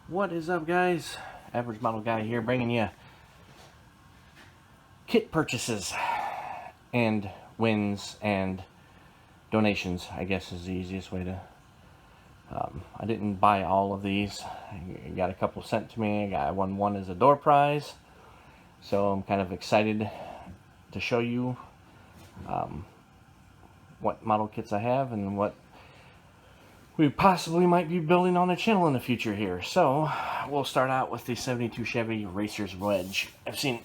What is up, guys? Average Model Guy here, bringing you kit purchases and wins and donations, I guess is the easiest way to... I didn't buy all of these. I got a couple sent to me. I got one as a door prize, so I'm kind of excited to show you what model kits I have and what we possibly might be building on the channel in the future here. So we'll start out with the 72 Chevy Racer's Wedge. I've seen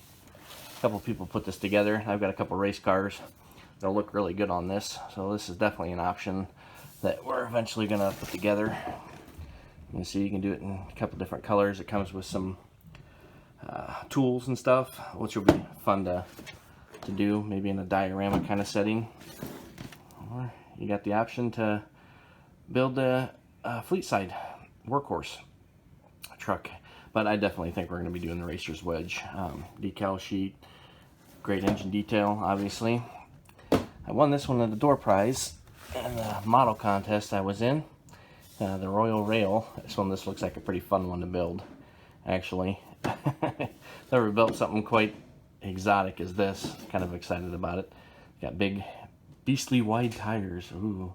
a couple people put this together. I've got a couple race cars that'll look really good on this, so this is definitely an option that we're eventually gonna put together. You can see you can do it in a couple different colors. It comes with some tools and stuff, which will be fun to do, maybe in a diorama kind of setting. Or you got the option to build a fleet side workhorse truck, but I definitely think we're going to be doing the Racer's Wedge. Decal sheet, great engine detail, obviously. I won this one in the door prize in the model contest I was in, the Royal Rail. This looks like a pretty fun one to build, actually. Never built something quite exotic as this. Kind of excited about it. Got big, beastly wide tires. Ooh.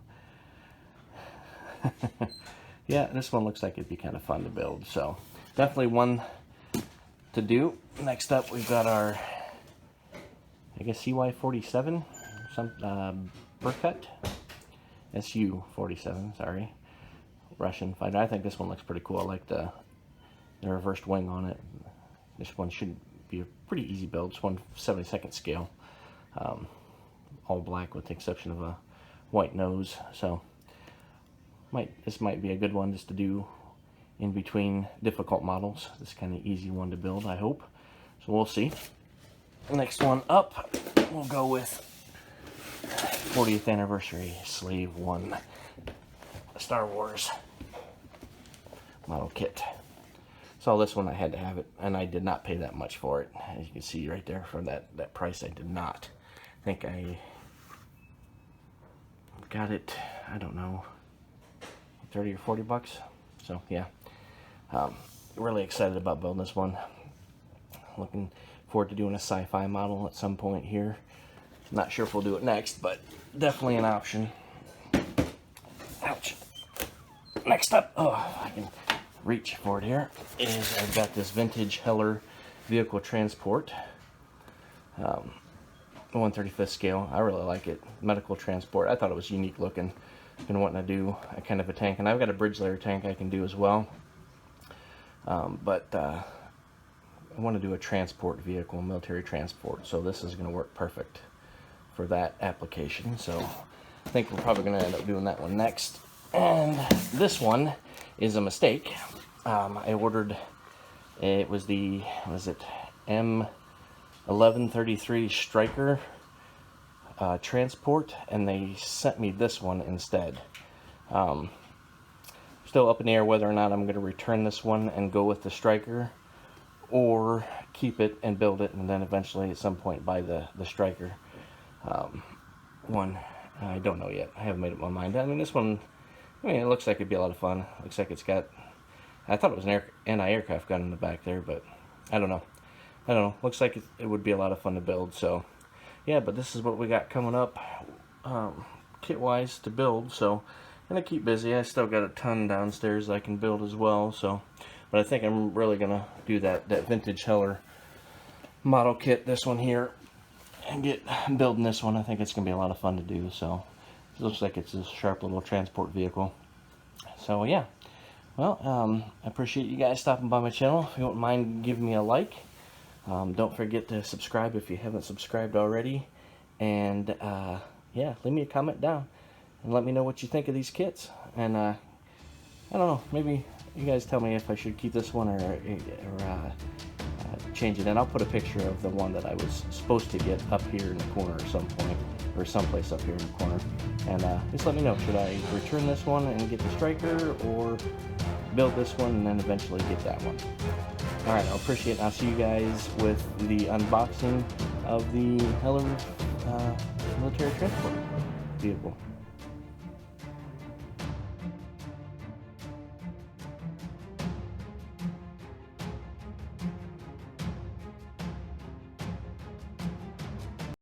Yeah, this one looks like it'd be kind of fun to build, so definitely one to do. Next up, we've got our, I guess, CY47, some Burkut, SU47, sorry, Russian fighter. I think this one looks pretty cool. I like the reversed wing on it. This one should be a pretty easy build. It's 1/72nd scale, all black with the exception of a white nose. So this might be a good one just to do in between difficult models. This kind of easy one to build, I hope. So we'll see. Next one up, we'll go with 40th anniversary Slave 1 Star Wars model kit. So this one I had to have it, and I did not pay that much for it. As you can see right there, for that price, I did not. I think I got it, I don't know, 30 or 40 bucks. So yeah, really excited about building this one. Looking forward to doing a sci-fi model at some point here. Not sure if we'll do it next, but definitely an option. Ouch. Next up, if I can reach for it here, is I've got this vintage Heller vehicle transport, 1/35th scale. I really like it. Medical transport. I thought it was unique looking. Been wanting to do a kind of a tank, and I've got a bridge layer tank I can do as well. But I want to do a transport vehicle, military transport, so this is going to work perfect for that application. So I think we're probably going to end up doing that one next. And this one is a mistake. I ordered, it was the, M1133 Striker transport, and they sent me this one instead. Still up in the air whether or not I'm going to return this one and go with the Striker, or keep it and build it and then eventually at some point buy the Striker one. I don't know yet. I haven't made up my mind. I mean, this one, it looks like it'd be a lot of fun. Looks like it's got, I thought it was an anti-aircraft gun in the back there, but I don't know. Looks like it would be a lot of fun to build. So yeah, but this is what we got coming up kit-wise to build. So I'm gonna keep busy. I still got a ton downstairs I can build as well. So, but I think I'm really gonna do that vintage Heller model kit, this one here, and get building this one. I think it's gonna be a lot of fun to do. So it looks like it's a sharp little transport vehicle. So yeah, well, I appreciate you guys stopping by my channel. If you don't mind giving me a like. Don't forget to subscribe if you haven't subscribed already, and yeah, leave me a comment down and let me know what you think of these kits. And I don't know, maybe you guys tell me if I should keep this one or change it. And I'll put a picture of the one that I was supposed to get up here in the corner at some point, or someplace up here in the corner. And just let me know, should I return this one and get the Striker, or build this one and then eventually get that one? Alright, I'll appreciate it. I'll see you guys with the unboxing of the Heller military transport vehicle.